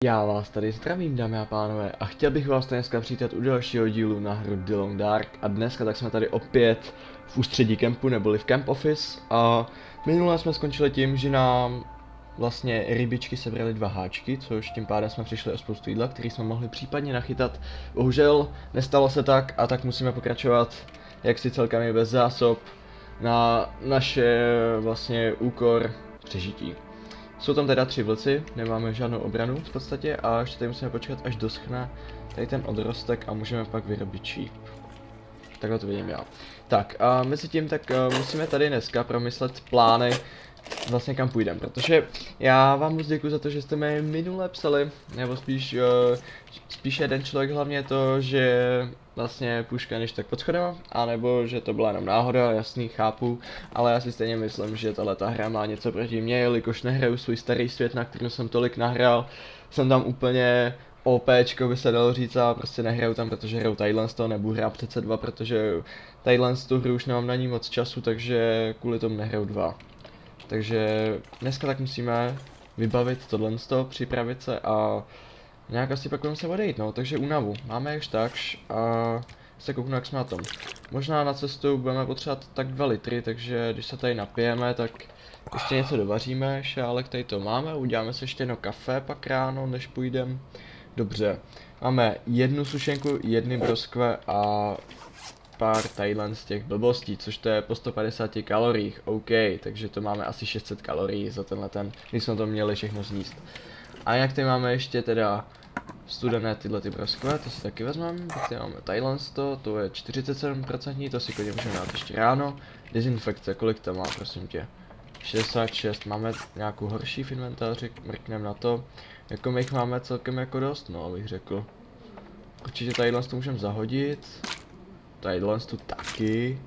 Já vás tady zdravím, dámy a pánové, a chtěl bych vás dneska přivítat u dalšího dílu na hru The Long Dark. A dneska tak jsme tady opět v ústředí kempu, neboli v Camp Office. A minule jsme skončili tím, že nám vlastně rybičky sebrali 2 háčky, což tím pádem jsme přišli o spoustu jídla, který jsme mohli případně nachytat. Bohužel nestalo se tak a tak musíme pokračovat jaksi celkem bez zásob na naše vlastně úkor přežití. Jsou tam teda 3 vlci, nemáme žádnou obranu v podstatě a ještě tady musíme počkat, až doschne tady ten odrostek a můžeme pak vyrobit šíp. Takhle to vidím já. Tak a mezi tím tak musíme tady dneska promyslet plány vlastně kam půjdeme, protože já vám moc děkuji za to, že jste mi minule psali, nebo spíš jeden člověk hlavně to, že vlastně puška než tak pod schodem, anebo že to byla jenom náhoda, jasný, chápu, ale já si stejně myslím, že tahleta hra má něco proti mně, jelikož nehraju svůj starý svět, na kterým jsem tolik nahrál, jsem tam úplně OPčko by se dalo říct a prostě nehraju tam, protože hraju Tidelands, to nebudu hrát přece 2, protože Tidelands tu hru už nemám na ní moc času, takže kvůli tomu nehraju 2. Takže dneska tak musíme vybavit tohle, připravit se a nějak asi pak budeme se odejít, no, takže únavu máme jakž takž a se kouknu, jak jsme na tom. Možná na cestu budeme potřebovat tak 2 litry, takže když se tady napijeme, tak ještě něco dovaříme, šálek tady to máme, uděláme si ještě jedno kafe pak ráno, než půjdeme. Dobře, máme 1 sušenku, 1 broskve a pár tadyhle z těch blbostí, což to je po 150 kaloriích, OK, takže to máme asi 600 kalorií za tenhle ten, když jsme to měli všechno sníst. A jak tady máme ještě teda studené tyhle ty broskve, to si taky vezmeme, pak tady máme tadyhle to je 47%, to si klidně můžeme dát ještě ráno. Dezinfekce, kolik to má, prosím tě? 66, máme nějakou horší v inventáři, mrkneme na to. Jako my jich máme celkem jako dost, no, abych řekl. Určitě tadyhle to můžeme zahodit. Tadyhle tu taky.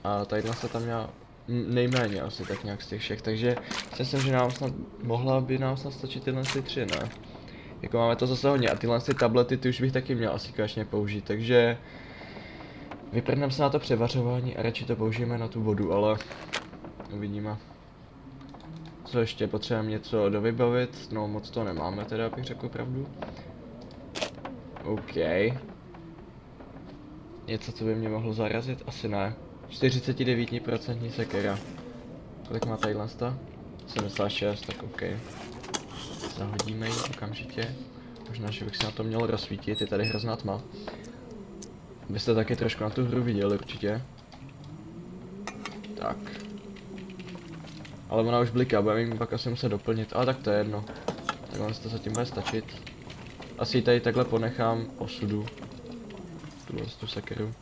A tadyhle se tam měla nejméně asi tak nějak z těch všech, takže si myslím, že nám snad, mohla by nám snad stačit tyhle 3, ne? Jako máme to zase hodně a tyhle tablety, ty už bych taky měl asi konečně použít, takže vyprdneme se na to převařování a radši to použijeme na tu vodu, ale uvidíme. Co ještě, potřebujeme něco dovybavit, no moc to nemáme teda, abych řekl pravdu. OK. Něco, co by mě mohlo zarazit? Asi ne. 49% sekera. Kolik má tadyhle? 76, tak OK. Zahodíme ji okamžitě. Možná, že bych si na to měl rozsvítit, je tady hrozná tma. Byste taky trošku na tu hru viděli určitě. Tak. Ale ona už bliká, budeme jim pak asi muset doplnit, ale tak to je jedno. Takhle to zatím bude stačit. Asi ji tady takhle ponechám osudu. Tu sekeru.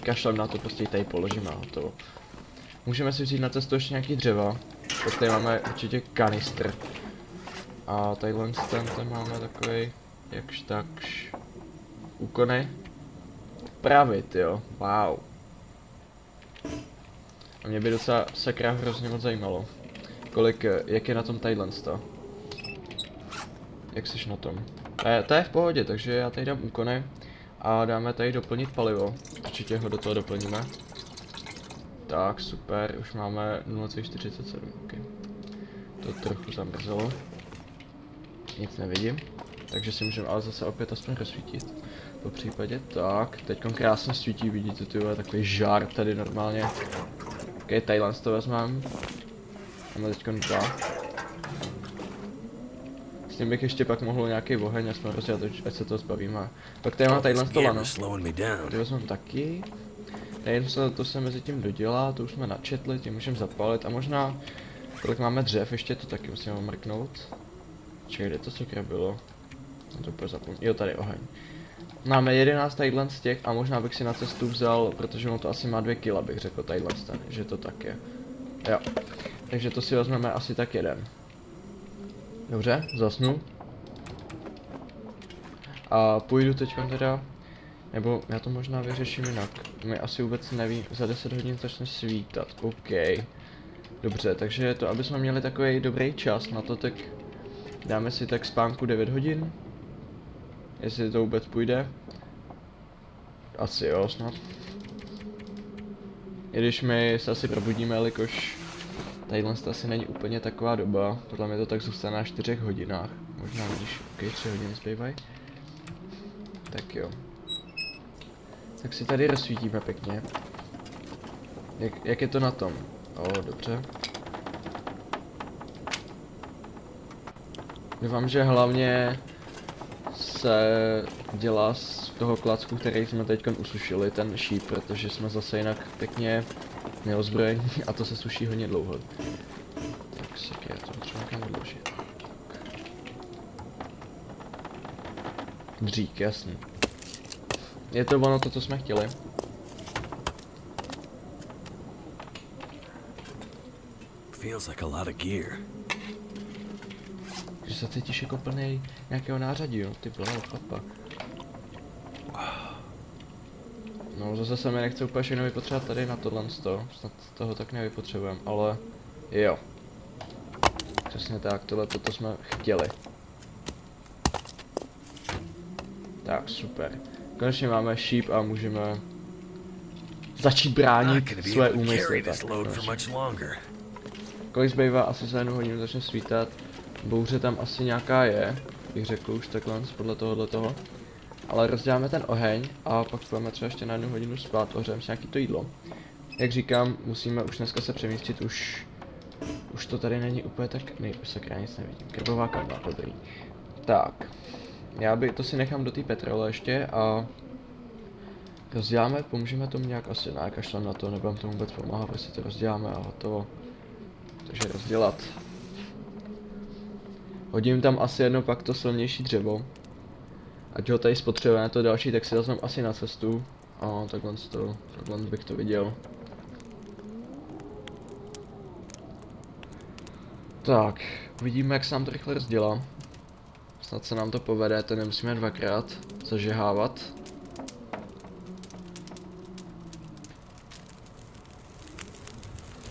Kašlem na to, prostě ji tady položím a hotovo. Můžeme si vzít na cestu ještě nějaký dřeva. Tak tady máme určitě kanistr. A tadyhle ten máme takovej, jakž takž. Úkony. Pravit, jo, wow. A mě by docela sakra hrozně moc zajímalo. Jak je na tom tadyhle to? Jak jsi na tom? To je v pohodě, takže já tady dám úkony. A dáme tady doplnit palivo. Určitě ho do toho doplníme. Tak, super, už máme 0,47, okay. To trochu zamrzelo. Nic nevidím. Takže si můžeme ale zase opět aspoň rozsvítit. Po případě, tak, teď krásně svítí, vidíte ty takový žár tady normálně. Ok, tadyhle to vezmeme. Máme teď 2. S tím bych ještě pak mohl nějaký oheň aspoň rozdělat, ať se to zbavíme. Pak tady máme tadyhle to lano. Ty vezmeme taky. Nejen to se mezi tím dodělá, to už jsme načetli, tím můžeme zapalit a možná, kolik máme dřev, ještě to taky musíme mrknout. Čekaj, kde to sakra bylo? No to úplně zapomněl. Jo, tady oheň. Máme 11 tadyhle z těch a možná bych si na cestu vzal, protože on to asi má 2 kg, bych řekl tadyhle ten, že to tak je. Jo. Takže to si vezmeme asi tak 1. Dobře, zasnu. A půjdu teď teda, nebo já to možná vyřeším jinak. My asi vůbec nevím, za 10 hodin začne svítat, OK. Dobře, takže to, aby jsme měli takový dobrý čas na to, tak dáme si tak spánku 9 hodin. Jestli to vůbec půjde. Asi jo, snad. I když my se asi probudíme, jelikož Tadyhle to asi není úplně taková doba, podle mě to tak zůstane na 4 hodinách, možná když, ok, 3 hodiny zbývají. Tak jo. Tak si tady rozsvítíme pěkně. Jak je to na tom? O, dobře. Doufám, že hlavně se dělá z toho klacku, který jsme teď usušili, ten šíp, protože jsme zase jinak pěkně neozbrojení a to se suší hodně dlouho. Tak sakra, to třeba někam odložit. Dřík, jasný. Je to ono to, co jsme chtěli. Feels like a lot of gear. Že se cítíš jako plnej nějakého nářadí, jo, ty bláho, chlapa. No zase se mi nechce úplně všechno vypotřebovat tady na tohle sto, snad toho tak nevypotřebujeme, ale jo. Přesně tak, toto jsme chtěli. Tak, super. Konečně máme šíp a můžeme začít bránit své úmysly. Tak, kolik zbývá? Asi za 1 hodinu začne svítat. Bouře tam asi nějaká je, bych řekl už takhle podle toho. Ale rozděláme ten oheň a pak půjdeme třeba ještě na 1 hodinu spát, ohřejeme si nějaký to jídlo. Jak říkám, musíme už dneska se přemístit, už to tady není úplně tak, sakra, nic nevidím, krbová kampa, dobrý. Tak, to si nechám do té petrole ještě a rozděláme, pomůžeme tomu nějak asi, ne, kašlem na to, nebudeme tomu vůbec pomáhat, prostě to rozděláme a hotovo. Takže rozdělat. Hodím tam asi jedno pak to silnější dřevo. Ať ho tady spotřebujeme to další, tak si vezmeme asi na cestu. A takhle bych to viděl. Tak, uvidíme, jak se nám to rychle rozdělá. Snad se nám to povede, to nemusíme dvakrát zažehávat.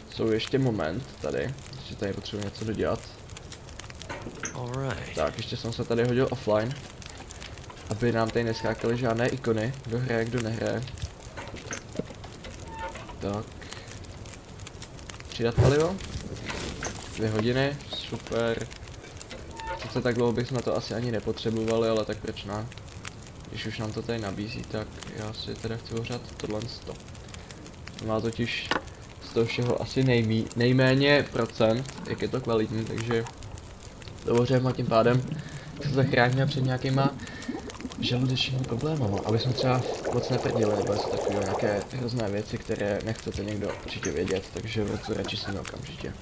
Jsou ještě moment tady, že tady potřebuji něco dodělat. Tak, ještě jsem se tady hodil offline. Aby nám tady neskákaly žádné ikony, kdo hraje, kdo nehraje. Tak. Přidat palivo. 2 hodiny, super. Sice tak dlouho bychom to asi ani nepotřebovali, ale tak proč ne? Když už nám to tady nabízí, tak já si teda chci ohřát tohle 100. To má totiž z toho všeho asi nejméně procent, jak je to kvalitní, takže to ohřejeme a tím pádem se zachráníme před nějakýma žaludečními problémama, aby jsme třeba moc neprdili nebo něco takového, nějaké hrozné věci, které nechcete někdo určitě vědět, takže to radši si okamžitě.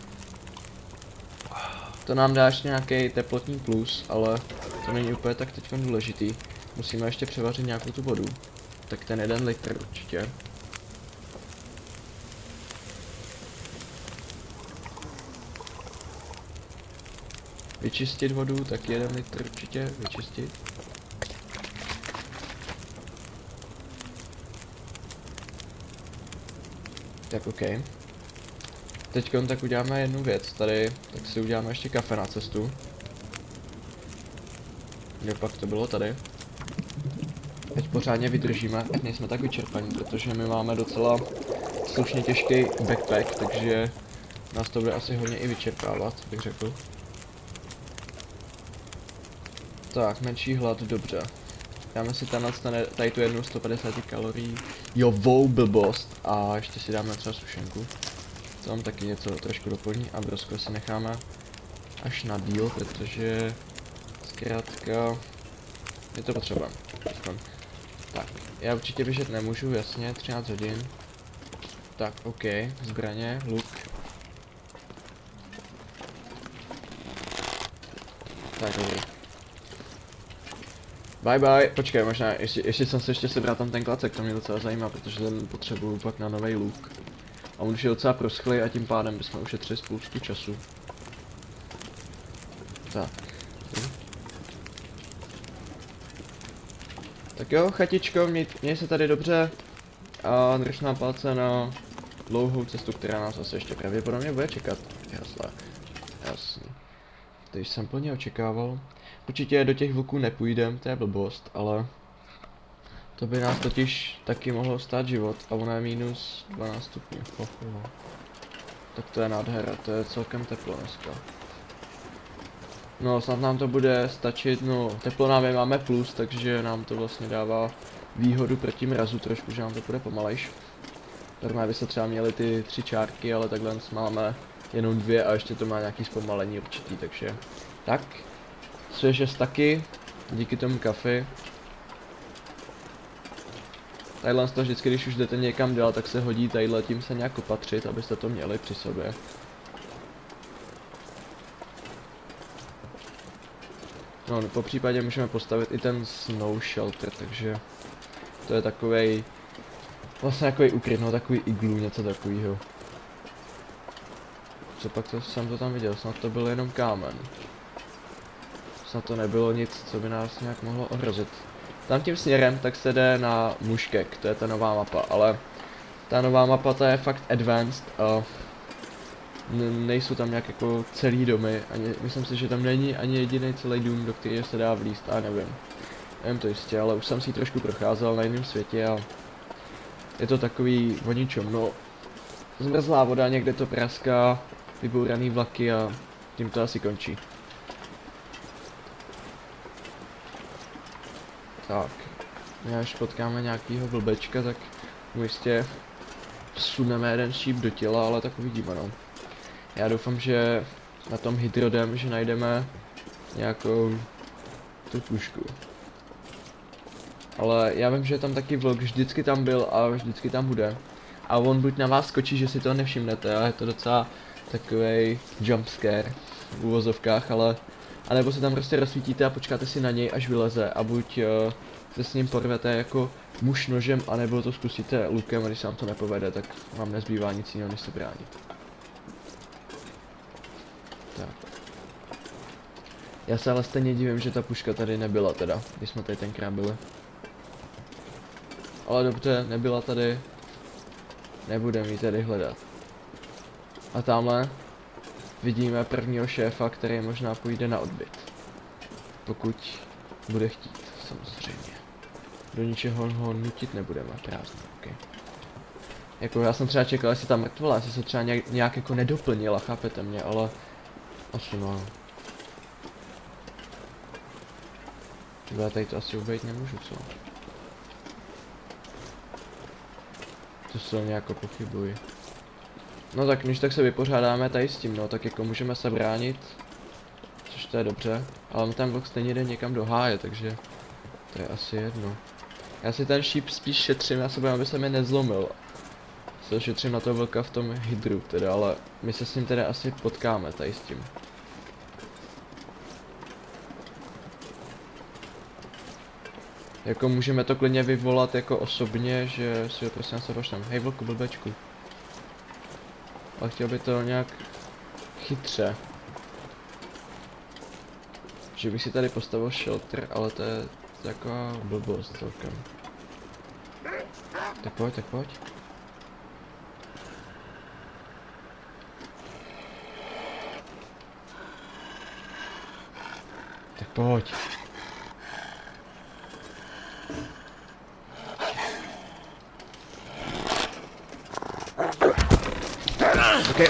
To nám dá ještě nějaký teplotní plus, ale to není úplně tak teď důležitý. Musíme ještě převařit nějakou tu vodu, tak ten 1 litr určitě. Vyčistit vodu, tak 1 litr určitě vyčistit. Tak ok. Teďkon tak uděláme jednu věc tady, tak si uděláme ještě kafe na cestu. Jo, pak to bylo tady. Teď pořádně vydržíme, ať nejsme tak vyčerpaní, protože my máme docela slušně těžký backpack, takže nás to bude asi hodně i vyčerpávat, bych řekl. Tak, menší hlad, dobře. Dáme si tady tu jednu 150 kalorií. Jo, blbost. A ještě si dáme třeba sušenku. To mám taky něco trošku doplní a brosko si necháme až na díl, protože zkrátka je to potřeba. Tak, já určitě běžet nemůžu, jasně, 13 hodin. Tak, ok, zbraně, luk. Tak, dobrý. Bye bye, počkej, možná ještě jsem se sebral tam ten klacek, to mě docela zajímá, protože ten potřebuju pak na nový luk. A on už je docela proschlý a tím pádem bychom ušetřili spoustu času. Tak. Tak jo, chatičko, měj se tady dobře. A drž nám palce na dlouhou cestu, která nás asi ještě pravděpodobně bude čekat. Jasný. Teď jsem plně očekával. Určitě do těch vlků nepůjdem, to je blbost, ale to by nás totiž taky mohlo stát život a ono je minus 12 stupňů. Tak to je nádhera, to je celkem teplo dneska. No, snad nám to bude stačit, no, teplo nám máme plus, takže nám to vlastně dává výhodu proti mrazu trošku, že nám to bude pomalejš. Normálně by se třeba měly ty 3 čárky, ale takhle máme jenom 2 a ještě to má nějaký zpomalení určitý, takže tak. Svěže taky, díky tomu kafi. Tadyhle to vždycky, když už jdete někam dál, tak se hodí tadyhle tím se nějak opatřit, abyste to měli při sobě. No, po případě můžeme postavit i ten snow shelter, takže to je takovej, vlastně takový ukryt, no, takový iglu, něco takového. Co pak to, jsem to tam viděl, snad to byl jenom kámen. Snad to nebylo nic, co by nás nějak mohlo ohrozit. Tam tím směrem tak se jde na Muškek, to je ta nová mapa, ale ta nová mapa ta je fakt advanced a nejsou tam nějak jako celý domy, ani, myslím si, že tam není ani jediný celý dům, do kterého se dá vlízt, a nevím to jistě, ale už jsem si ji trošku procházel na jiném světě a je to takový o ničem, no, zmrzlá voda, někde to praská, vybouraný vlaky a tím to asi končí. Tak, až potkáme nějakýho blbečka, tak mu jistě vsuneme jeden šíp do těla, ale tak uvidíme, no. Já doufám, že na tom hydrodem, že najdeme nějakou tu pušku. Ale já vím, že je tam taky vlk, vždycky tam byl a vždycky tam bude. A on buď na vás skočí, že si to nevšimnete, a je to docela takovej jumpscare v uvozovkách, ale a nebo se tam prostě rozsvítíte a počkáte si na něj, až vyleze, a buď se s ním porvete jako muž nožem, anebo to zkusíte lukem, a když se vám to nepovede, tak vám nezbývá nic jiného, než se bránit. Tak. Já se ale stejně divím, že ta puška tady nebyla teda, když jsme tady tenkrát byli. Ale dobře, nebyla tady, nebudeme ji tady hledat. A tamhle vidíme prvního šéfa, který možná půjde na odbyt. Pokud bude chtít, samozřejmě. Do ničeho ho nutit nebudeme, prázdno, okay. Jako já jsem třeba čekal, jestli ta mrtvola, jestli se třeba nějak jako nedoplnila, chápete mě, ale asi no. Já tady to asi obejít nemůžu, co? To se nějak pochybuji. No tak když tak se vypořádáme tady s tím, no, tak jako můžeme se bránit, což to je dobře, ale ten vlk stejně jde někam do háje, takže to je asi jedno. Já si ten šíp spíš šetřím na sebe, aby se mi nezlomil. Se šetřím na toho vlka v tom hydru teda, ale my se s ním teda asi potkáme tady s tím. Jako můžeme to klidně vyvolat jako osobně, že si ho prostě na sebe pošlem. Hej vlku, blbečku. Ale chtěl by to nějak chytře. Že bych si tady postavil shelter, ale to je taková blbost celkem. Tak pojď, tak pojď. Tak pojď.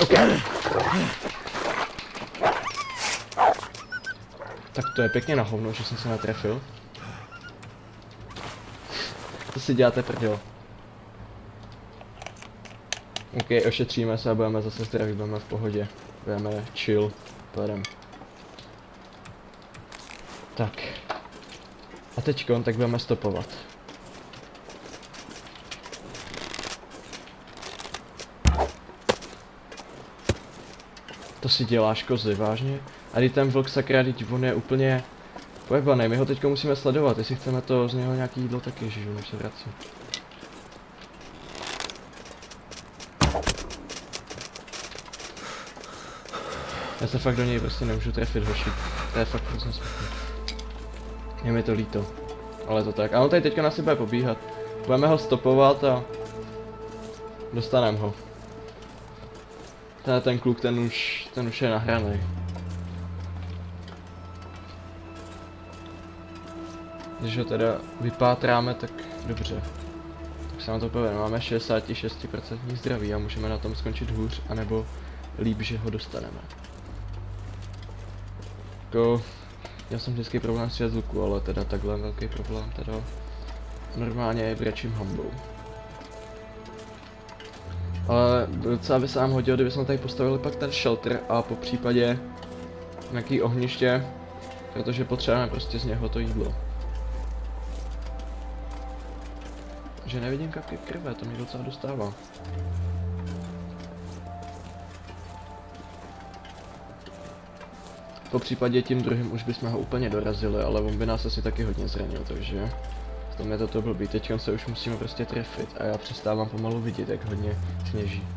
Ok. Tak to je pěkně na hovno, že jsem se netrefil. To si děláte prdel. Ok, ošetříme se a budeme zase zdraví, budeme v pohodě. Budeme chill, pojedeme. Tak. A teďkon, tak budeme stopovat. To si děláš kozy, vážně? A když ten vlk sakra, teď on je úplně pojebaný, my ho teďka musíme sledovat, jestli chceme to z něho nějaký jídlo taky, ježišu, než se vrací. Já se fakt do něj prostě nemůžu trefit, hoši. To je fakt hrozně smutný. Je mi to líto. Ale to tak. A on tady teďka na si bude pobíhat. Budeme ho stopovat a dostaneme ho. Ten kluk, ten už je nahraný. Když ho teda vypátráme, tak dobře. Tak se nám to povede. Máme 66% zdraví a můžeme na tom skončit hůř, anebo líp, že ho dostaneme. Jako, já jsem vždycky problém s z luku, ale teda takhle velký problém teda normálně je brečím hambou. Ale docela by se nám hodilo, kdybychom tady postavili pak ten shelter a po případě nějaký ohniště, protože potřebujeme prostě z něho to jídlo. Že nevidím kapky krve, to mě docela dostává. Po případě tím druhým už bychom ho úplně dorazili, ale on by nás asi taky hodně zranil, takže v tom je to blbý. Teďka se už musíme prostě trefit a já přestávám pomalu vidět, jak hodně sněží.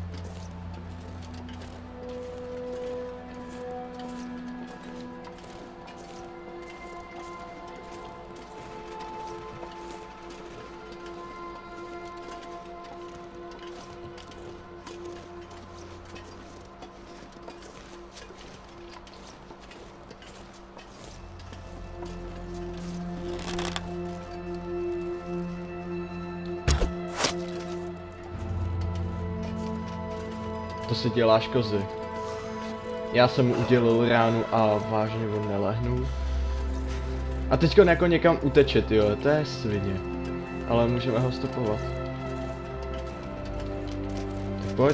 To si děláš, kozy. Já jsem mu udělil ránu a vážně on nelehnul. A teďko jako někam uteče, tyjo, to je svině. Ale můžeme ho stopovat.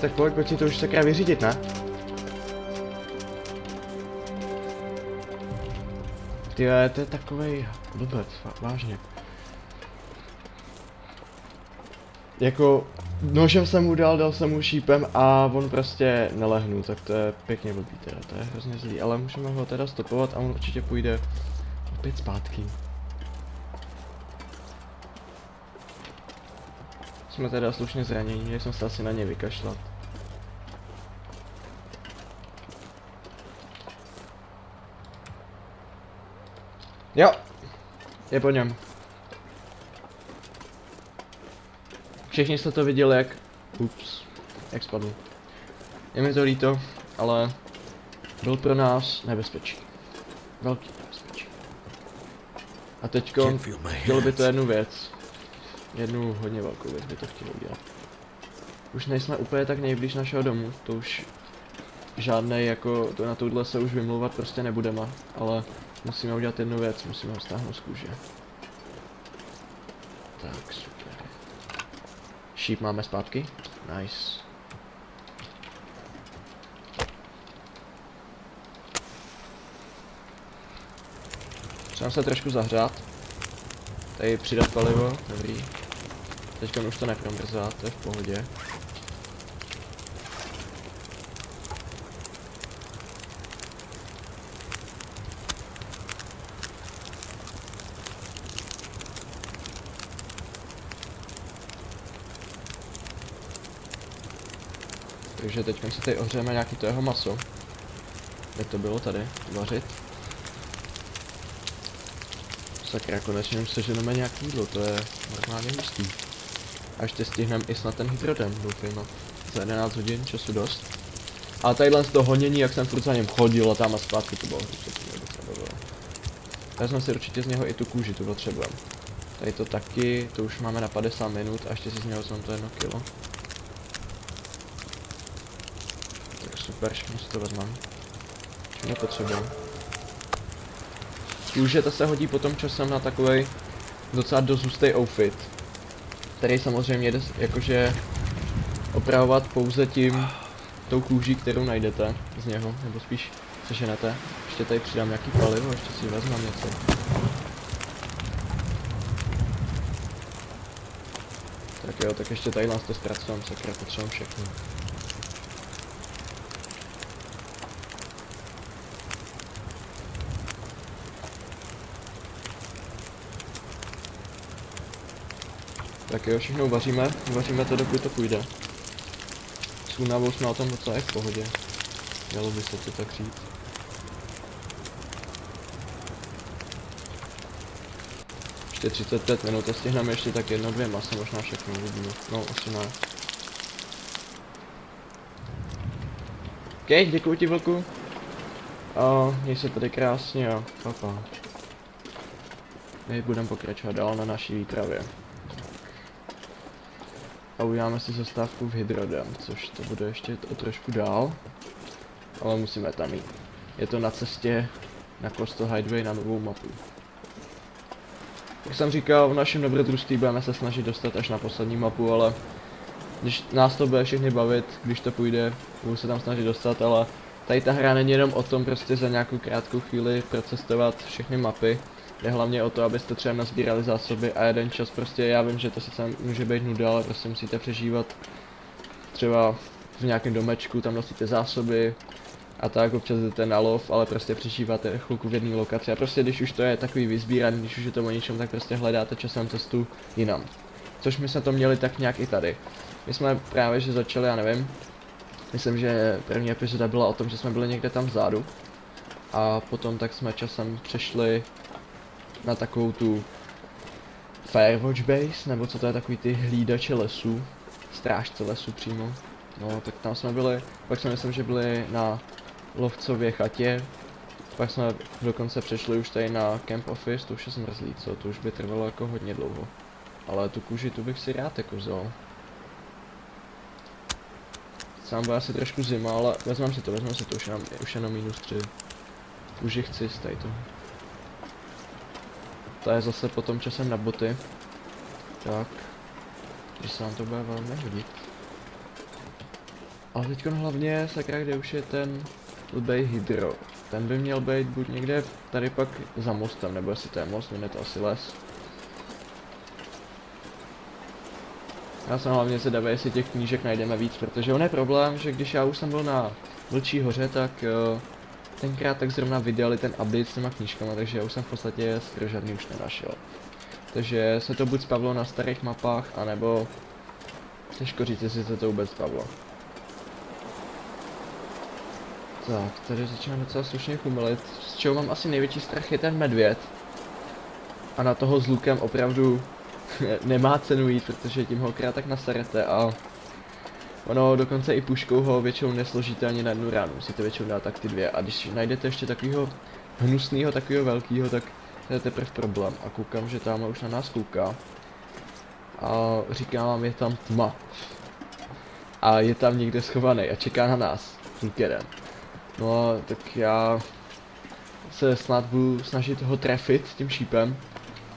Tak pojď si to už sakra vyřídit, ne? Tyjo, to je takovej blbec, vážně. Jako, nožem jsem mu dal jsem mu šípem a on prostě nelehnul, tak to je pěkně blbý teda, to je hrozně zlý, ale můžeme ho teda stopovat a on určitě půjde opět zpátky. Jsme teda slušně zranění, měli jsme se asi na ně vykašlat. Jo, je po něm. Všichni jste to viděli, jak spadl. Je mi to líto, ale byl pro nás nebezpečí. Velký nebezpečí. A teďko chtělo by to jednu věc. Jednu hodně velkou věc by to chtělo udělat. Už nejsme úplně tak nejblíž našeho domu, to už žádnej jako, to na tohle se už vymlouvat prostě nebudeme, ale musíme udělat jednu věc, musíme ho stáhnout z kůže. Tak, super. Šíp máme zpátky. Nice. Třeba se trošku zahřát. Tady přidat palivo, dobrý. Teďka už to nepromrzá, to je v pohodě. Takže teď si tady ohřejeme nějaký to jeho maso. Jak to bylo tady, vařit. Sakra, konečně už seženeme nějaký jídlo, to je normálně hustý. A ještě stihneme i snad ten hydrodem, doufejme. Za 11 hodin, času dost. A tadyhle z toho honění, jak jsem furt za něm chodil a tam a zpátky, to bylo hrozně, to docela bavilo. Vezmeme si určitě z něho i tu kůži, tu potřebujeme. Tady to taky, to už máme na 50 minut a ještě si z něho jsem to 1 kilo. Super, všechno si to vezmeme. Všechno potřebujeme. Kůže to se hodí potom časem na takovej docela dost hustý outfit. Který samozřejmě jde jakože opravovat pouze tou kůží, kterou najdete z něho, nebo spíš seženete. Ještě tady přidám nějaký palivo, ještě si vezmám něco. Tak jo, tak ještě tady nás to zpracujeme, sakra, potřebujeme všechno. Tak jo, všechno uvaříme to, dokud to půjde. S únavou jsme o tom docela v pohodě. Mělo by se to tak říct. Ještě 35 minut a stihneme ještě tak 1-2 masa, možná všechno uvidíme. No, asi ne. OK, děkuji ti, vlku. A měj se tady krásně a papa. My budeme pokračovat dál na naší výpravě. A uděláme si zastávku v Hydrodem, což to bude ještě o trošku dál. ale musíme tam jít. Je to na cestě na Coastal Highway na novou mapu. Jak jsem říkal, v našem dobrodružství budeme se snažit dostat až na poslední mapu, ale když nás to bude všechny bavit, když to půjde, budu se tam snažit dostat, ale tady ta hra není jenom o tom prostě za nějakou krátkou chvíli procestovat všechny mapy. Jde hlavně o to, abyste třeba nazbírali zásoby a jeden čas prostě, já vím, že to sice může být nuda, ale prostě musíte přežívat třeba v nějakém domečku, tam nosíte zásoby a tak občas jdete na lov, ale prostě přežíváte chvilku v jedné lokaci a prostě když už to je takový vyzbíraný, když už je to o ničem, tak prostě hledáte časem cestu jinam. Což my jsme to měli tak nějak i tady. My jsme právě že začali, já nevím, myslím, že první epizoda byla o tom, že jsme byli někde tam vzadu a potom tak jsme časem přešli na takovou tu Firewatch Base, nebo co to je, takový ty hlídače lesů, strážce lesů přímo. No, tak tam jsme byli, pak jsme myslím, že byli na lovcově chatě, pak jsme dokonce přešli už tady na Camp Office, to už je zmrzlý, co, to už by trvalo jako hodně dlouho. Ale tu kůži, tu bych si rád jako vzal. Sám bude asi trošku zima, ale vezmeme si to, už jenom -3. Kůži chci z tady toho. To je zase potom časem na boty. Tak. Že se nám to bude velmi hodit. Ale teďkon hlavně sakra, kde už je ten blbej hydro. Ten by měl být buď někde tady pak za mostem, nebo jestli to je most, je to asi les. Já jsem hlavně zvědavý, jestli těch knížek najdeme víc, protože on je problém, že když já už jsem byl na Vlčí hoře, tak tenkrát tak zrovna vydali ten update s těma knížkama, takže já už jsem v podstatě skoro žádný už nenašel. Takže se to buď spavlo na starých mapách, anebo těžko říct, jestli se to vůbec spavlo. Tak, tady začínám docela slušně chumelit, z čeho mám asi největší strach je ten medvěd. A na toho s lukem opravdu nemá cenu jít, protože tím ho krát tak naserete a ono dokonce i puškou ho většinou nesložíte ani na jednu ránu, musíte většinou dát tak ty dvě a když najdete ještě takového hnusného, takového velkého, tak to je teprve problém a koukám, že tamhle už na nás kouká a říká vám, je tam tma a je tam někde schovaný a čeká na nás, jeden. No a tak já se snad budu snažit ho trefit tím šípem,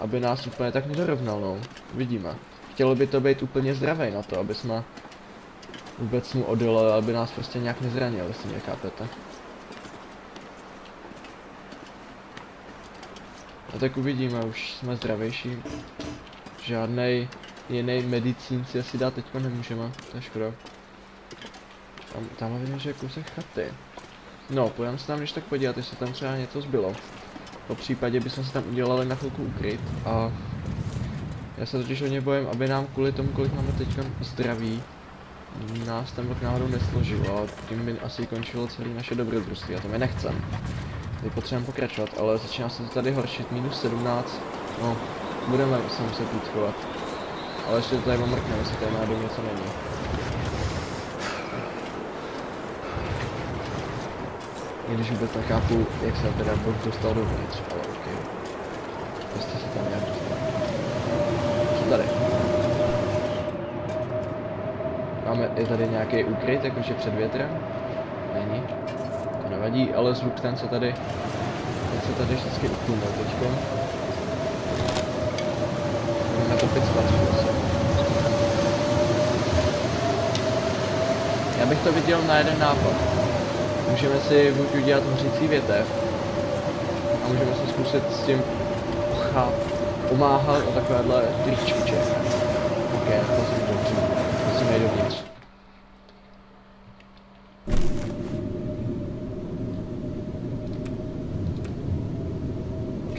aby nás úplně tak nedorovnal, no. Vidíme. Chtělo by to být úplně zdravý na to, aby jsme vůbec mu odolali, aby nás prostě nějak nezranil, jestli mě chápete. A tak uvidíme, už jsme zdravější. Žádnej jiný medicín si asi dát teďko nemůžeme, to je škoda. Tam vidím, že je kousek chaty. No, půjdeme se tam když tak podívat, jestli tam třeba něco zbylo. Po případě bychom se tam udělali na chvilku ukryt a já se totiž hodně bojím, aby nám kvůli tomu, kolik máme teďka zdraví, nás ten vlk náhodou nesložil a tím by asi končilo celé naše dobrodružství a to my nechcem. Teď potřebujeme pokračovat, ale začíná se to tady horšit, -17, no, budeme se muset jít chovat. Ale ještě to tady omrkneme, jestli tady náhodou něco není. I když vůbec nechápu, jak se teda vlk dostal dovnitř, ale ok. Prostě se tam nějak dostal. Co tady? Je tady nějaký úkryt, jakože před větrem? Není. To nevadí, ale zvuk ten se tady vždycky utlumil teďko. Můžeme to teď spatřit asi. Já bych to viděl na jeden nápad. Můžeme si buď udělat hořící větev a můžeme si zkusit s tím pomáhat o takovéhle tričkuče. Ok, to jsem dobře. Musíme jít dovnitř. Ok.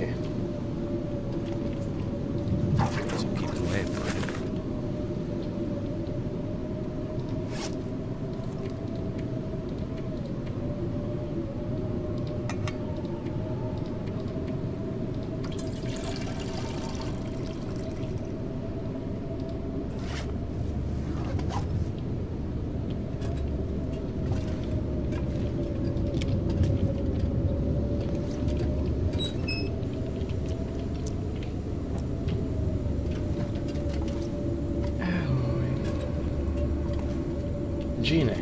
Genie.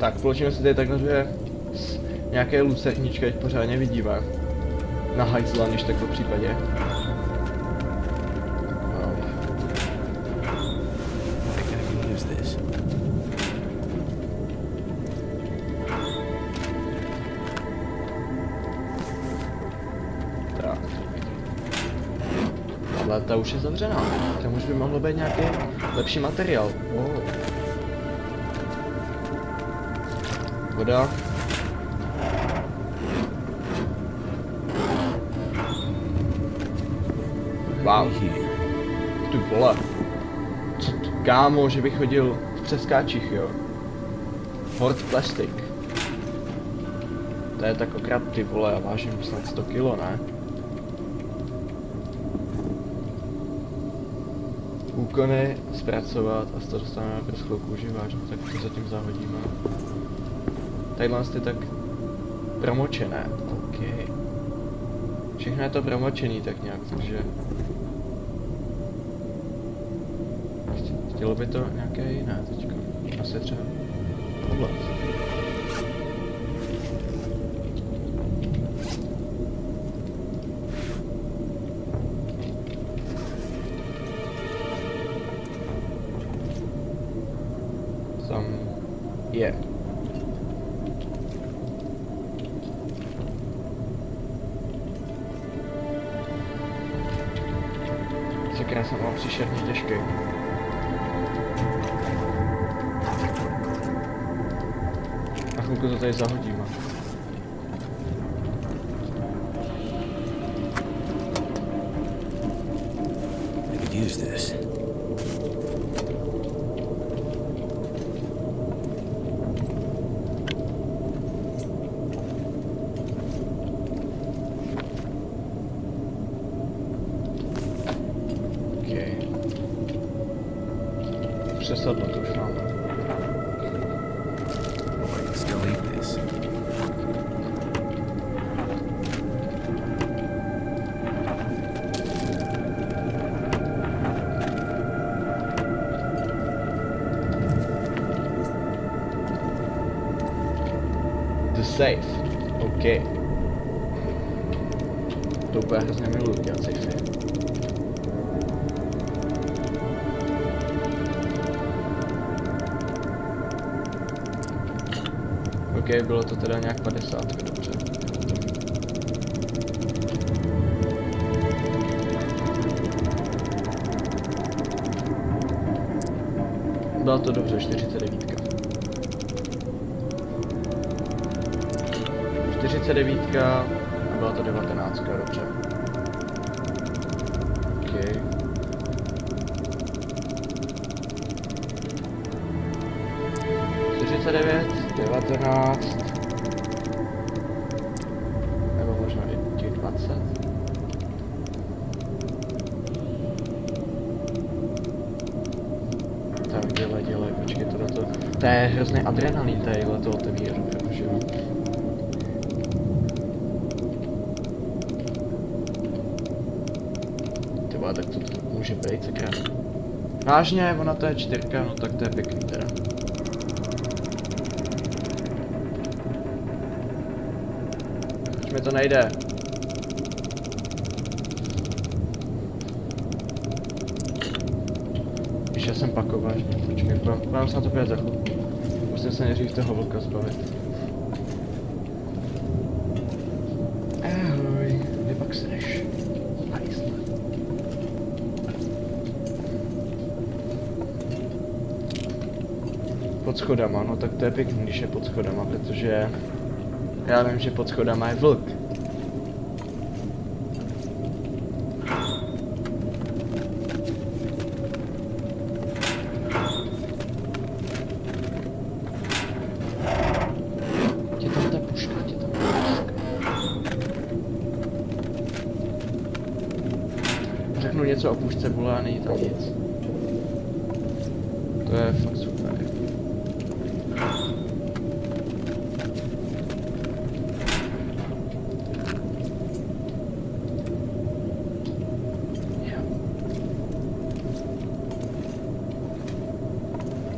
Tak, položíme si tady takhle nějaké lucerničky, ať pořádně vidíme. Na hajzla, když tak po případě. No. I can use this. Tak. Ale ta už je zavřená. Tam už by mohlo být nějaký lepší materiál. Oh. Voda. Wow. Ty vole. Co to, kámo, že bych chodil v přeskáčích, jo. Hort Plastic. To je tak okrát, ty vole, já vážím snad 100 kilo, ne? Úkony zpracovat a to dostaneme bez chvilku užíváš, no tak to zatím zahodíme. Tadyhle jste tak promočené, OK. Všechno je to promočený tak nějak, takže... Chtělo by to nějaké jiné teďka, asi třeba tohle. Tam je. Sakra, jsem mám příšerně těžký. Na chvilku to tady zahodíme. I could use this. Přesadlo to už máme. I can still eat this. The safe. OK. To úplně hrozně miluji dělat safey. OK, bylo to teda nějak 50, dobře. Bylo to dobře, 49. 49 a byla to 19, dobře. OK. $49, 19, nebo možná i těch 20. Tak dělej, počkej tohleto. To je hrozný adrenalin, tadyhle to otevíru, že jo. Tyba, tak to může být, sakra. Vážně, ona to je 4, no tak to je pěkný teda. Proč mi to nejde? Víš, já jsem pakovážně, počkej, mám se na to pět za chvilku. Musím se nejdřív toho vlka zbavit. Ahoj, kde pak seš? Hajzle. Pod schodama, no tak to je pěkný, když je pod schodama, protože já vím, že pod schodama je vlk. Tě tam ta puška, tě tam ta puška. Řeknu něco o pušce, vole, a není tam nic. To je fakt super.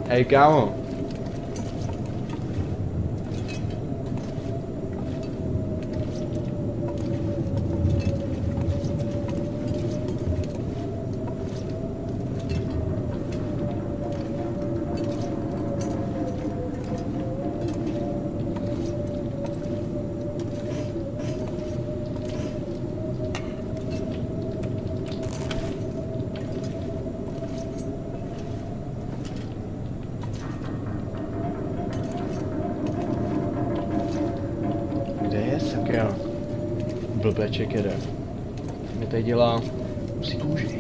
Hej kámo. Sakra. Blbeček jede. Mě tady dělá si kůži.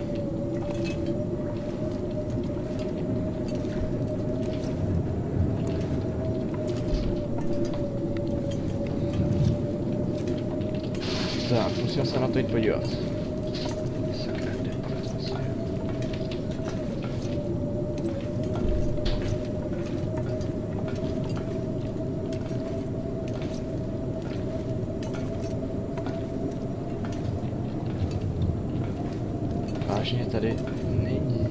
Tak, musím se na to jít podívat. Sakra, kde je? Vážně tady není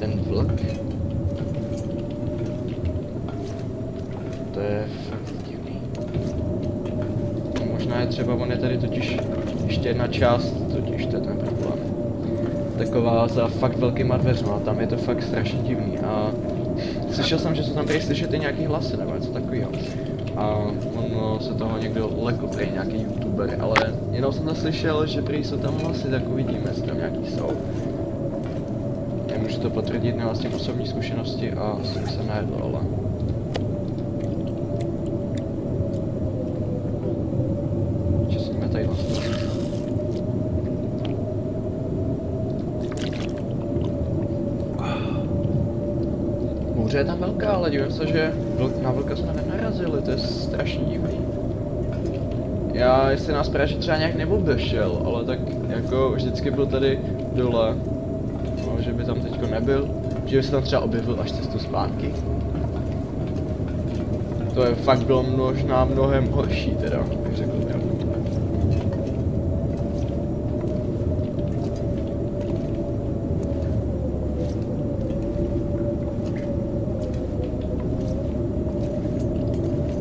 ten vlk. To je fakt divný. Možná je třeba, on je tady totiž ještě jedna část, totiž to je ten problém. Taková za fakt velkýma dveřma, a tam je to fakt strašně divný a slyšel jsem, že jsou tam prý slyšet i nějaký hlasy nebo něco takového. A ono se toho někdo lekl, prý nějaký youtuber, ale jenom jsem to slyšel, že prý jsou tam hlasy, tak uvidíme, jestli tam nějaký jsou. Nemůžu to potvrdit na vlastně osobní zkušenosti a asi by se nejedlo, ale... Česníme tady vlastně. Bouře je tam velká, ale dívám se, že na vlka jsme nenarazili, to je strašně divný. Já, jestli nás práže třeba nějak nebobešel, ale tak jako vždycky byl tady dole. No, že by tam teďko nebyl, že by se tam třeba objevil až cestu zpátky. To je fakt bylo možná mnohem horší teda, bych řekl já.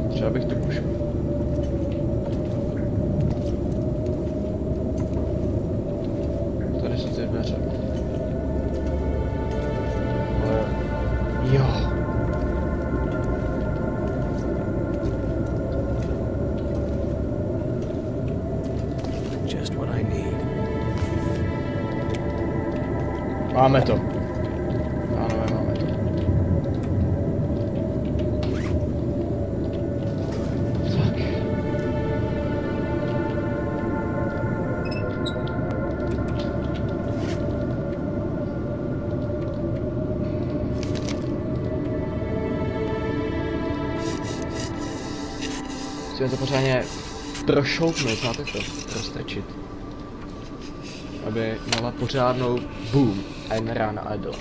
Třeba bych tu pušku. Tady jsou ty dveře. Jo. Just what I need. Máme to. Ano, máme to. Tak. Musíme to pořádně prošoupnout, znáte to? Roztrčit. Aby měla pořádnou boom ein Run Idol.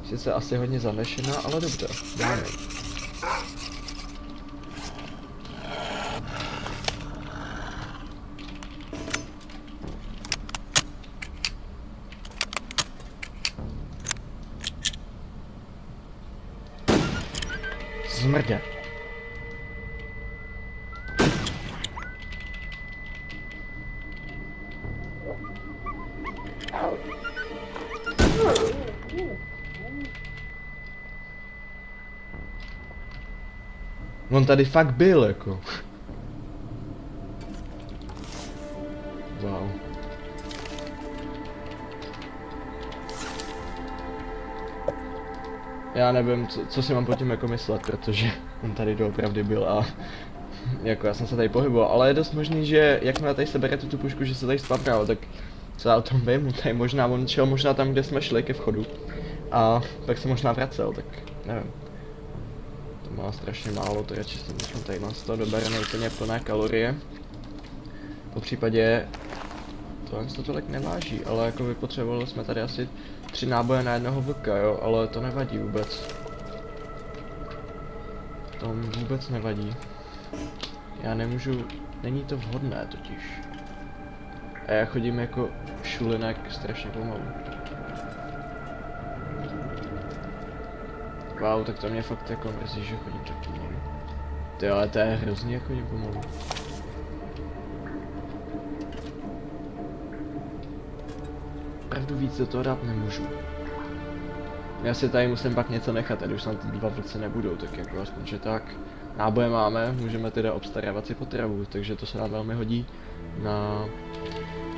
Sice asi hodně zanešená, ale dobře, dáme. Zmrde. On tady fakt byl, jako. Wow. Já nevím, co si mám po tím jako myslet, protože on tady doopravdy byl a jako já jsem se tady pohyboval, ale je dost možný, že jakmile tady seberete tu pušku, že se tady spavral, tak co já o tom vím, tady možná on šel možná tam, kde jsme šli ke vchodu a pak se možná vracel, tak nevím. To má strašně málo, to radši jsem nechám tady z toho doberené úplně plné kalorie. Po případě to tolik neváží, ale jako vypotřebovali jsme tady asi 3 náboje na jednoho vlka, jo, ale to nevadí vůbec. To vůbec nevadí. Já nemůžu, není to vhodné totiž. A já chodím jako šulinek strašně pomalu. Wow, tak to mě fakt jako mrzí, že chodím tak pomalu. Ty ale to je hrozný, jak chodím pomalu. Pravdu víc do toho dát nemůžu. Já si tady musím pak něco nechat, tady už tam ty 2 vlci nebudou, tak jako aspoň, že tak. Náboje máme, můžeme teda obstarávat si potravu, takže to se nám velmi hodí na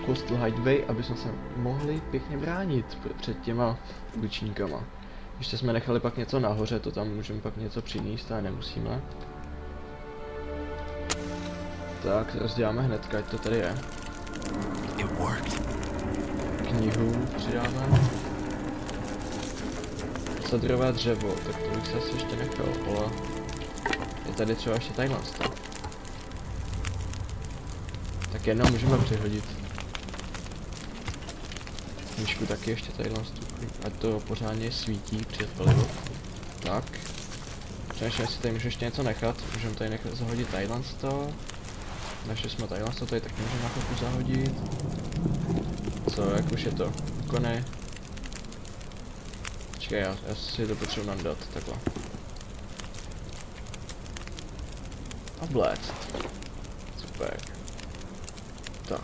Coastal Highway, aby jsme se mohli pěkně bránit před těma lučníkama. Ještě jsme nechali pak něco nahoře, to tam můžeme pak něco přinést, ale nemusíme. Tak, to rozděláme hnedka, ať to tady je. It worked. Knihu přidáme. Sadrové dřevo, tak to bych se asi ještě nechal, ale je tady třeba ještě tadyhle stav. Tak jednou můžeme přihodit. Knížku taky ještě tadyhle stupí, ať to pořádně svítí před palivo. Tak. Přemýšlím, jestli tady můžu ještě něco nechat, můžeme tady nechat zahodit tadyhle stav. Našli jsme tadyhle stav, tady taky můžeme na chvilku zahodit. Co, jak už je to? Úkony. Počkej, já si to potřebuji nandat, takhle. A blast. Super. Tak.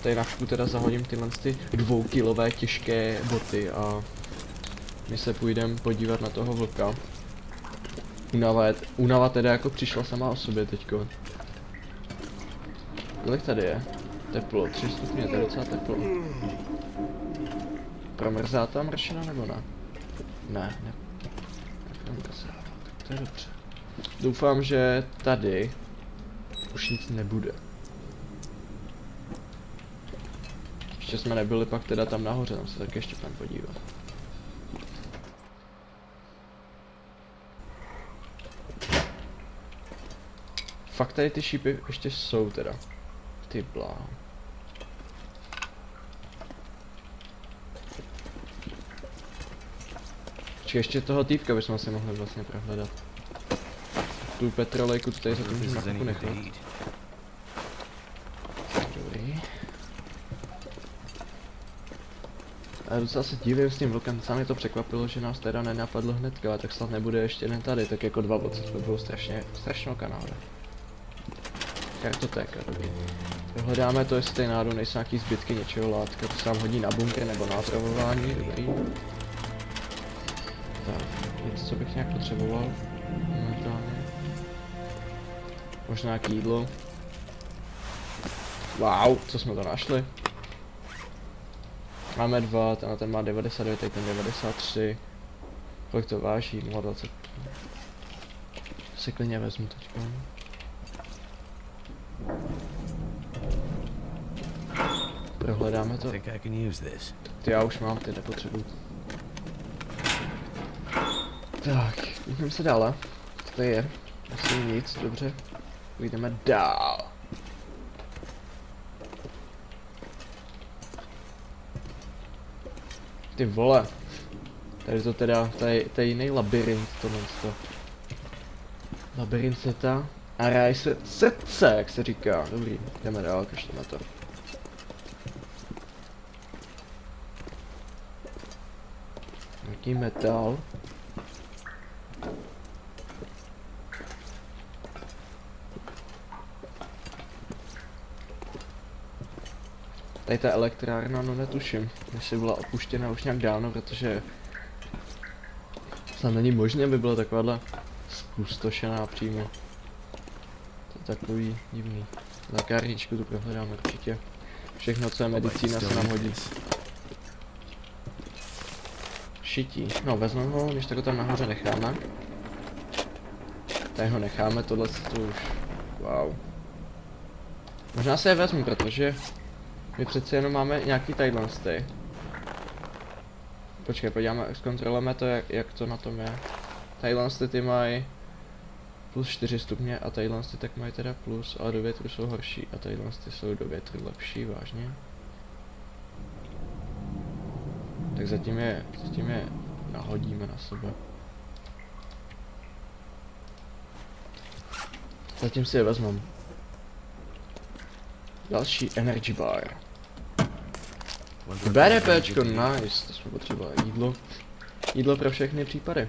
Tady na chvilku teda zahodím tyhle ty 2kilové těžké boty a my se půjdeme podívat na toho vlka. Únava teda jako přišla sama o sobě teďko. Kolik tady je? Teplo, 3 stupně, to je docela teplo. Promrzá ta mršina nebo ne? Ne, nepromrzá, tak to je dobře. Doufám, že tady už nic nebude. Ještě jsme nebyli pak teda tam nahoře, tam se taky ještě tam podívat. Fakt tady ty šípy ještě jsou teda. Ty bláho. Počkej, ještě toho týpka bychom si mohli vlastně prohledat. Tu petrolejku, co tady za tím můžeme na chvilku nechat. Dobrý. A docela se divím s tím vlkem, sám mě to překvapilo, že nás teda nenapadlo hnedka, ale tak snad nebude ještě jeden tady, tak jako 2 boci, to bylo strašně kanále. Kartotéka, dobrý. Hledáme to, jestli tady náhodou nejsou nějaký zbytky něčeho látka, to se nám hodí na bunkr nebo na otravování, dobrý. Tak, něco, co bych nějak potřeboval momentálně. Možná nějaký jídlo. Wow, co jsme to našli? Máme 2, ten má 99, tady ten 93. Kolik to váží? 0,20. Si klidně vezmu teďka. Prohledáme to. Ty já už mám, ty nepotřebuji. Tak, jdeme se dále. Co to je? Asi nic, dobře. Půjdeme dál. Ty vole. Tady to teda, tady je jiný labirint, tohle. Labirint seta. A ráj srdce, jak se říká. Dobrý, jdeme dál, kašleme to. Nějaký metal. Tady ta elektrárna, no netuším, jestli byla opuštěna už nějak dávno, protože snad není možné, aby byla takováhle zpustošená přímo. To je takový divný. Lékárničku tu prohledáme určitě. Všechno, co je medicína, se nám hodí. Šití. No, vezmeme ho, když tak ho tam nahoře necháme. Tady ho necháme, tohle to už... Wow. Možná se je vezmu, protože my přece jenom máme nějaký tadyhle. Počkej, podíváme, zkontrolujeme to, jak to na tom je. Tadyhle ty mají plus 4 stupně a tadyhle tak mají teda plus, ale do větru jsou horší a tadyhle jsou do větru lepší, vážně. Tak zatím je nahodíme na sebe. Zatím si je vezmeme. Další energy bar. BDPčko, nice, to jsme potřebovali jídlo. Jídlo pro všechny případy.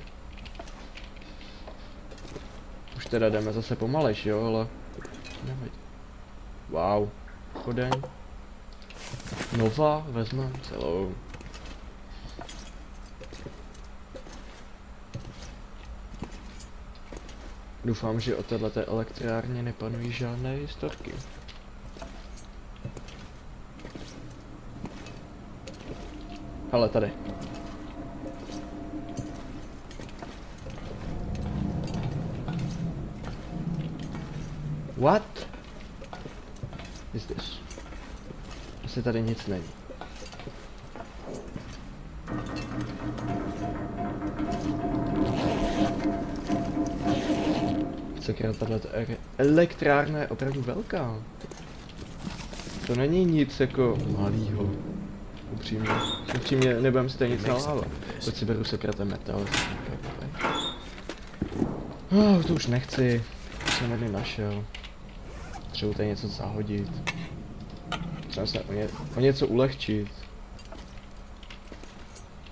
Už teda jdeme zase pomalejš, jo, ale... Nevadí. Wow. Chodeň. Nova, vezmeme celou. Doufám, že o této elektrárně nepanují žádné historky. Hele, tady. What is this? Asi tady nic není. Sakra, tato elektrárna je opravdu velká. To není nic jako malýho. Upřímně nebudem si tady nic nalhávat. Teď si beru sakra ten metal. To už nechci. Už jsem jedný našel. Třeba tady něco zahodit. Třeba se o něco ulehčit.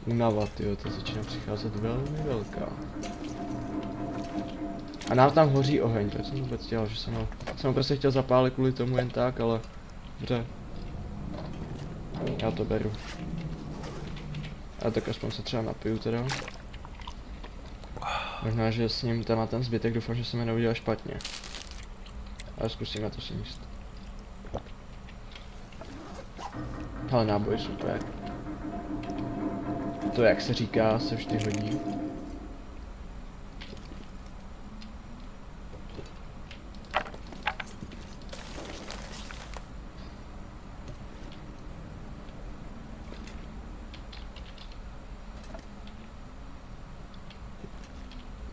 Unavat, jo, to začíná přicházet velmi velká. A nám tam hoří oheň, to jsem vůbec dělal, že jsem ho prostě chtěl zapálit kvůli tomu jen tak, ale dobře. Já to beru. A tak aspoň se třeba napiju teda. Možná, že s ním tam na ten zbytek, doufám, že se mi neudělal špatně. Ale zkusíme to sníst. Ale náboj super. To, jak se říká, se vždy hodí.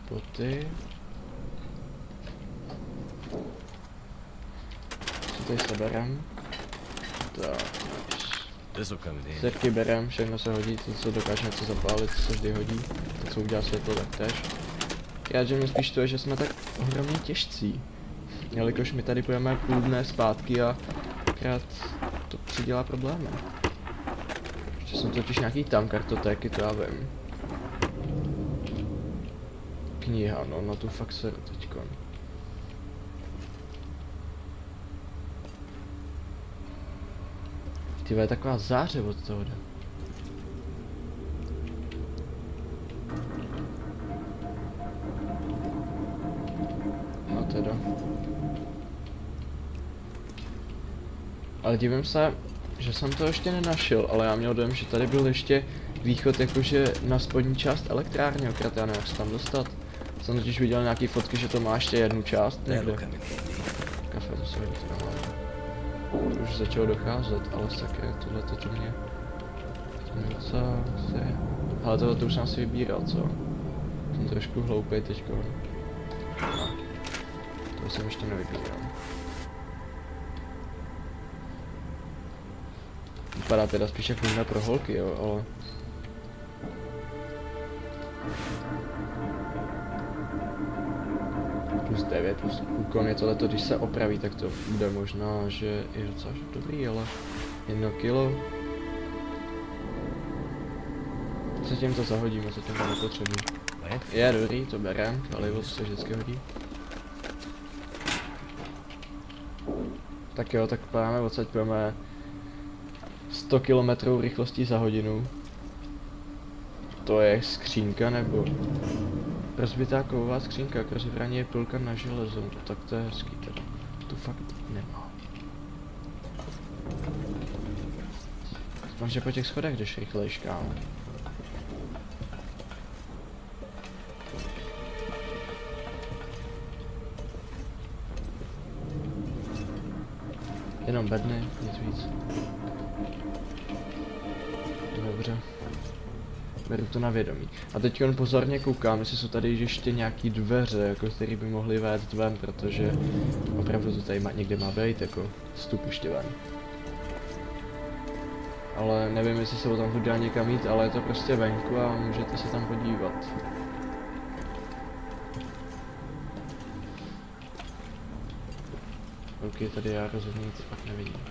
Boty. Co tady seberem? Tak. Zerky berem, všechno se hodí, to co dokáže něco zapálit, to se vždy hodí. To co udělá světlo, tak tež. Já, že mě spíš to je, že jsme tak ohromně těžcí. Jelikož my tady půjdeme půl dne zpátky a krát to přidělá problémy. Ještě jsou totiž nějaký tam kartotéky, to já vím. Kniha, no na tu fakt seru teďkon. Tyhle je taková záře od toho jde. No teda. Ale divím se, že jsem to ještě nenašel, ale já měl dojem, že tady byl ještě východ jakože na spodní část elektrárny, akorát já nevím, jak se tam dostat. Jsem totiž viděl nějaký fotky, že to má ještě jednu část někde. Kafe to se hodí teda máme. Už začalo docházet, ale sakra, tohle to mě docela se... Ale tohle to už jsem si vybíral, co? Jsem trošku hloupej teďko. No. To jsem ještě nevybíral. Vypadá teda spíš jako na pro holky, jo, ale... Plus 9, plus úkon je tohleto, když se opraví, tak to bude možná, že je docela dobrý, ale 1 kilo. Se tím to zahodíme, co tím to nepotřebuji. Je dobrý, to berem, palivo se vždycky hodí. Tak jo, tak půjdeme odsaď, půjdeme 100 km rychlostí za hodinu. To je skřínka nebo... Rozbitá kovová skřínka, k rozevraní je pilka na železo, tak to je hezký teda. Tu fakt nemá. Aspoň, že po těch schodech jdeš rychlejš, kámo. Jenom bedny, nic víc. Dobře. Beru to na vědomí. A teď pozorně koukám, jestli jsou tady ještě nějaký dveře, jako které by mohly vést ven, protože opravdu to tady někde má být, jako vstupiště ven. Ale nevím, jestli se ho tam dá někam jít, ale je to prostě venku a můžete se tam podívat. Ok, tady já rozhodně nic fakt nevidím.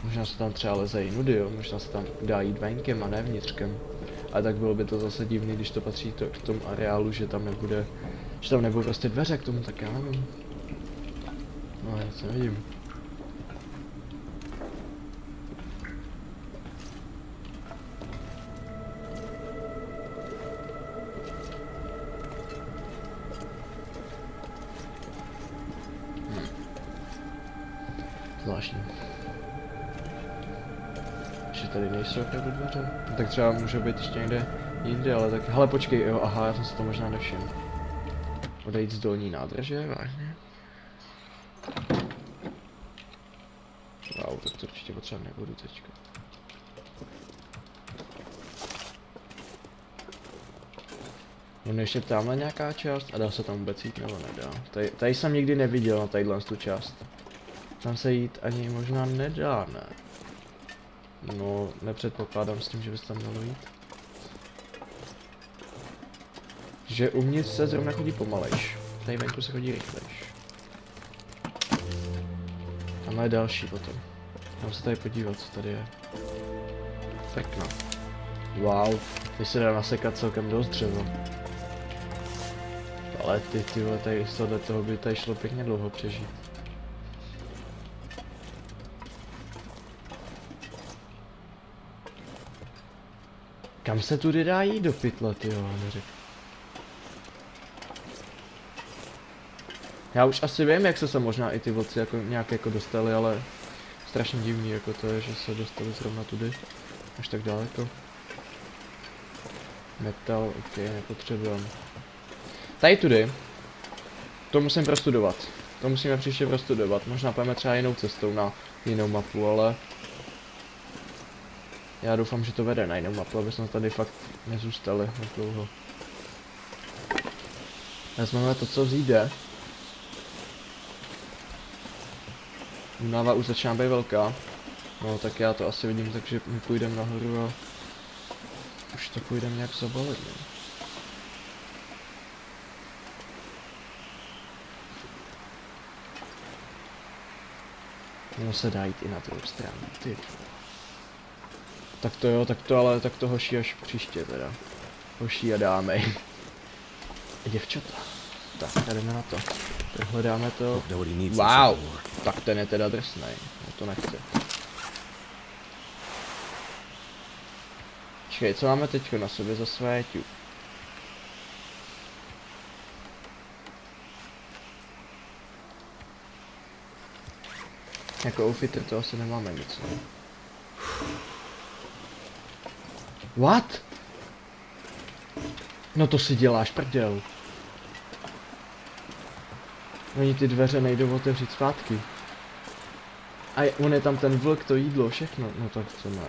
Možná se tam třeba lezejí nudy, jo, možná se tam dá jít venkem a ne vnitřkem. A tak bylo by to zase divný, když to patří k tomu areálu, že tam nebudou prostě dveře k tomu, tak já nevím. No, já nic nevidím. Zvláštní. Že tady nejsou opravdu dveře. No, tak třeba může být ještě někde jinde, ale tak... Hele, počkej, jo, aha, já jsem si to možná nevšiml. Odejít z dolní nádrže, vážně? Wow, tak to určitě potřeba nebudu teďka. No ještě tamhle nějaká část a dá se tam vůbec jít nebo nedá. Tady jsem nikdy neviděl na tadyhle tu část. Tam se jít ani možná nedá, ne? No, nepředpokládám s tím, že bys tam měl jít. Že uvnitř se zrovna chodí pomalejš. Tady venku se chodí rychlejš. Tamhle je další potom. Mám se tady podívat, co tady je. Pěkná. Wow, teď se dá nasekat celkem dost dřeva. Ale ty vole, tady z toho by tady šlo pěkně dlouho přežít. Kam se tudy dá jít do pytle, tyjo, neřek. Já už asi vím, jak se možná i ty vlci jako nějak jako dostali, ale strašně divný jako to je, že se dostali zrovna tudy, až tak daleko. Metal, ok, nepotřebujeme. Tady tudy, to musím prostudovat. To musíme příště prostudovat, možná půjdeme třeba jinou cestou na jinou mapu, ale... Já doufám, že to vede na jinou mapu, aby jsme tady fakt nezůstali moc dlouho. Vezmeme to, co vzít jde. Únava už začíná být velká. No tak já to asi vidím, takže my půjdeme nahoru a... Už to půjdeme nějak zabalit, ne? No se dá jít i na druhou stranu, ty. Tak to jo, tak to hoší až příště teda. Hoší a dáme. Děvčata. Tak, jdeme na to. Hledáme to. Wow, tak ten je teda drsnej. No to nechci. Čekej, co máme teďko na sobě za svéťu? Jako outfiter to asi nemáme nic, ne? What? No to si děláš prdel. Oni ty dveře nejdou otevřít zpátky. A on je tam ten vlk, to jídlo, všechno. No tak co má.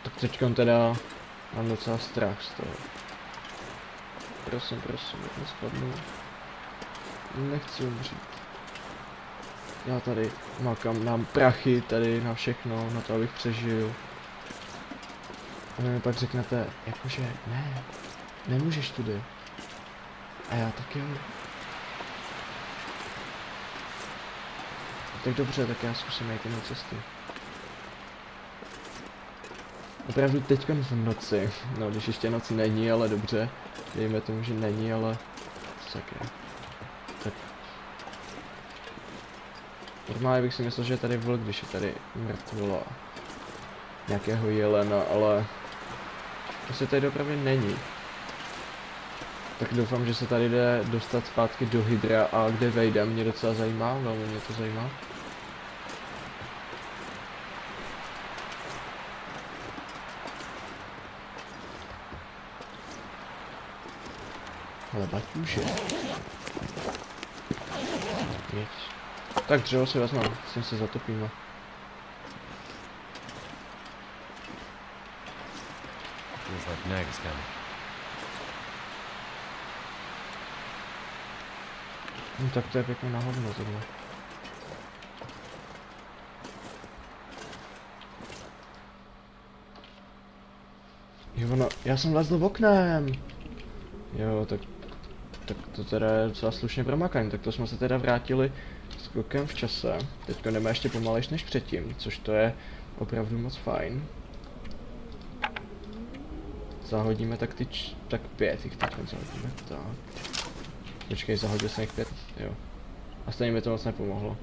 Tak teďkon teda mám docela strach z toho. Prosím, nespadnu. Nechci umřít. Já tady makám, mám prachy tady na všechno, na to, abych přežil. A vy mi pak řeknete, jakože ne, nemůžeš tudy. A já tak jo. Tak dobře, tak já zkusím jít jinou cestu. Opravdu teďka v noci, no když ještě noc není, ale dobře. Dejme tomu, že není, ale... Sakra. Tak. Normálně bych si myslel, že je tady vlk, když je tady mrtvola. Nějakého jelena, ale... Prostě tady opravdu není. Tak doufám, že se tady jde dostat zpátky do Hydra a kde vejdem, mě docela zajímá, velmi mě to zajímá. Ale baťůže. Nic. Tak dřevo si vezmeme, s tím se zatopíme. Feels like night is coming. No tak to je pěkně na hovno tohle. Jo, no, já jsem vlezl oknem. Jo, tak to teda je docela slušně promakaný, tak to jsme se teda vrátili skokem v čase. Teďko jdeme ještě pomalejš než předtím, což to je opravdu moc fajn. Zahodíme tak tak 5 jich teď zahodíme, tak. Počkej, zahodil jsem jich 5, jo. A stejně mi to moc nepomohlo.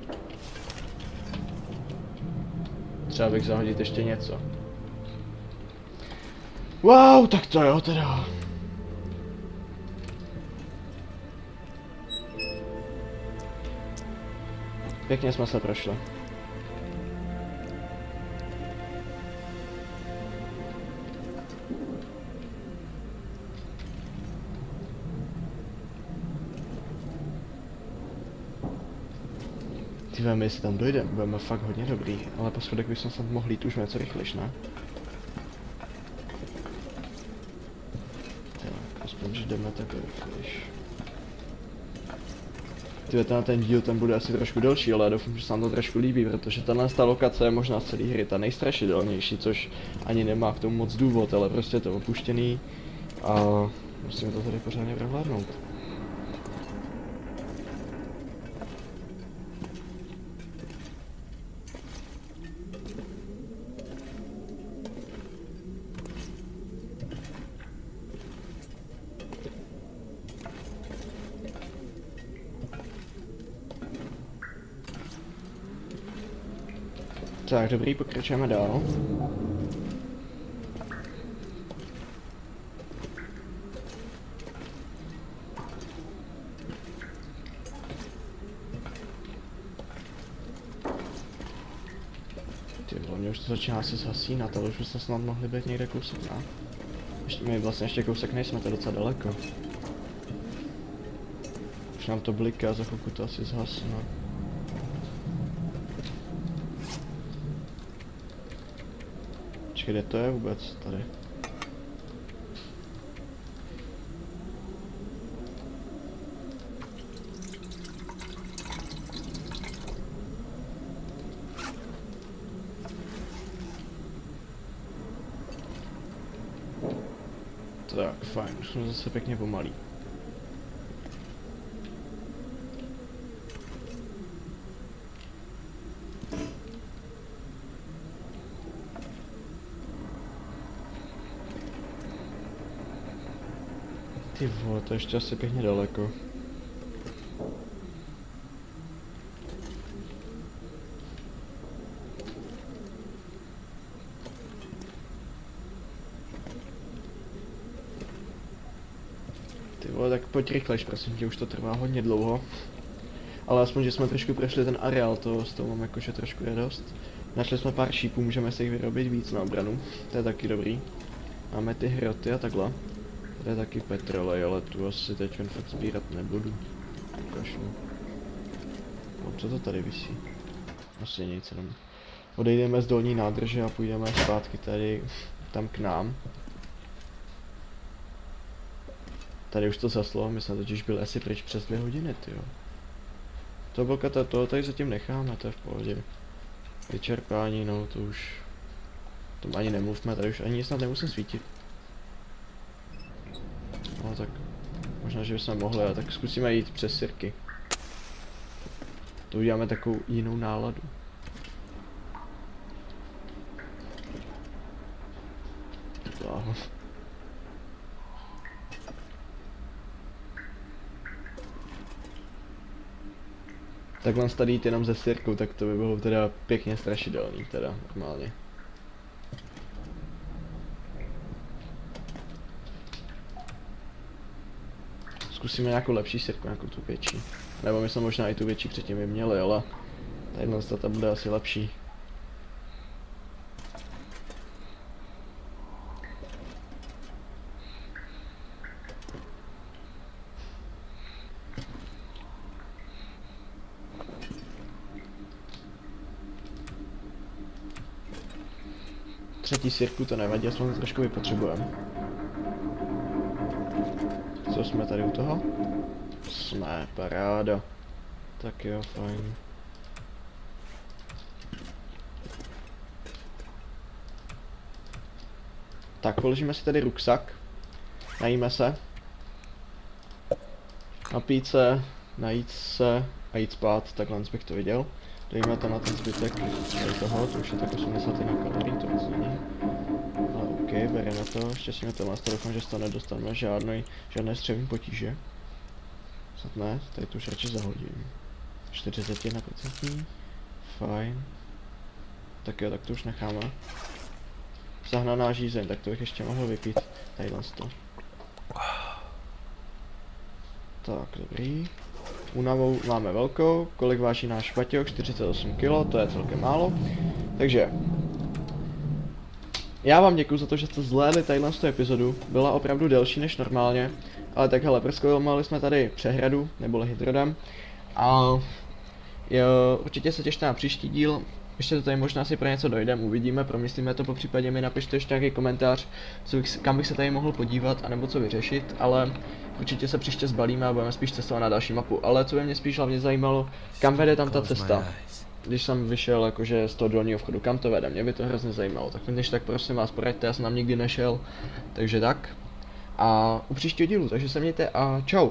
Třeba bych zahodit ještě něco. Wow, tak to jo teda. Pěkně jsme se prošli. Ty veme, jestli tam dojdeme, budeme fakt hodně dobrý, ale po schodech bychom snad mohli jít už něco rychlejš, ne? Jo, aspoň, že jdeme takhle rychlejš. Tyhle, ten díl ten bude asi trošku delší, ale já doufám, že se nám to trošku líbí, protože ta lokace je možná z celé hry ta nejstrašidelnější, což ani nemá k tomu moc důvod, ale prostě je to opuštěný a musíme to tady pořádně prohlédnout. Tak, dobrý, pokračujeme dál. Ty hlavně už to začíná se zhasínat, ale už bychom snad mohli být někde kousek, ne? My vlastně ještě kousek nejsme, to je docela daleko. Už nám to bliká, za chvilku to asi zhasne. Kde to je vůbec tady? Tak, fajn, už jsme zase pěkně pomalí. Ty vole, to je ještě asi pěkně daleko. Ty vole, tak pojď rychlejš, prosím tě, už to trvá hodně dlouho. Ale aspoň, že jsme trošku prošli ten areál, to z toho mám jakože trošku radost. Našli jsme pár šípů, můžeme si jich vyrobit víc na obranu, to je taky dobrý. Máme ty hroty a takhle. To je taky petrolej, ale tu asi teď fakt sbírat nebudu. Kašlu. No, co to tady visí? Asi nic, jenom. Odejdeme z dolní nádrže a půjdeme zpátky tady, tam k nám. Tady už to zaslo, my jsme totiž byli asi pryč přes 2 hodiny, tyjo. To bloka, to tady zatím necháme, to je v pohodě. Vyčerpání, no to už... Tom ani nemluvme, tady už ani snad nemusím svítit. No tak možná, že bychom mohli, ale tak zkusíme jít přes sirky. To uděláme takovou jinou náladu. Bláho. Takhle tady jít jenom ze sirkou, tak to by bylo teda pěkně strašidelný, teda normálně. Zkusíme nějakou lepší sirku, nějakou tu větší. Nebo my jsme možná i tu větší předtím i měli, ale tadyhle ta bude asi lepší. Třetí sirku to nevadí, aspoň to trošku vypotřebujeme. Co jsme tady u toho? Jsme, paráda. Tak jo, fajn. Tak, položíme si tady ruksak. Najíme se. Napít se, najít se a jít spát, takhle bych to viděl. Dejme to na ten zbytek toho, to už je tak 81 kalorií, to nic není. Ale OK, bereme to, štěstíme to nás, doufám, že z toho nedostaneme žádné střevní potíže. Snad ne, tady to už radši zahodím. 41%, fajn. Tak jo, tak to už necháme. Zahnaná žízeň, tak to bych ještě mohl vypít, tadyhle to. Tak, dobrý. Únavou máme velkou, kolik váží náš špaťok, 48 kg, to je celkem málo. Takže, já vám děkuji za to, že jste zhlédli tadyhle tu epizodu, byla opravdu delší než normálně, ale tak hele, prozkoumali jsme tady přehradu, neboli hydrodam, a Jo, určitě se těšte na příští díl. Ještě to tady možná si pro něco dojdeme, uvidíme, promyslíme to, popřípadě mi napište ještě nějaký komentář, kam bych se tady mohl podívat, anebo co vyřešit, ale určitě se příště zbalíme a budeme spíš cestovat na další mapu. Ale co by mě spíš hlavně zajímalo, kam vede tam ta cesta. Když jsem vyšel jakože z toho dolního vchodu, kam to vede, mě by to hrozně zajímalo, tak když tak prosím vás poraďte, já jsem tam nikdy nešel, takže tak. A u příštího dílu, takže se mějte a čau.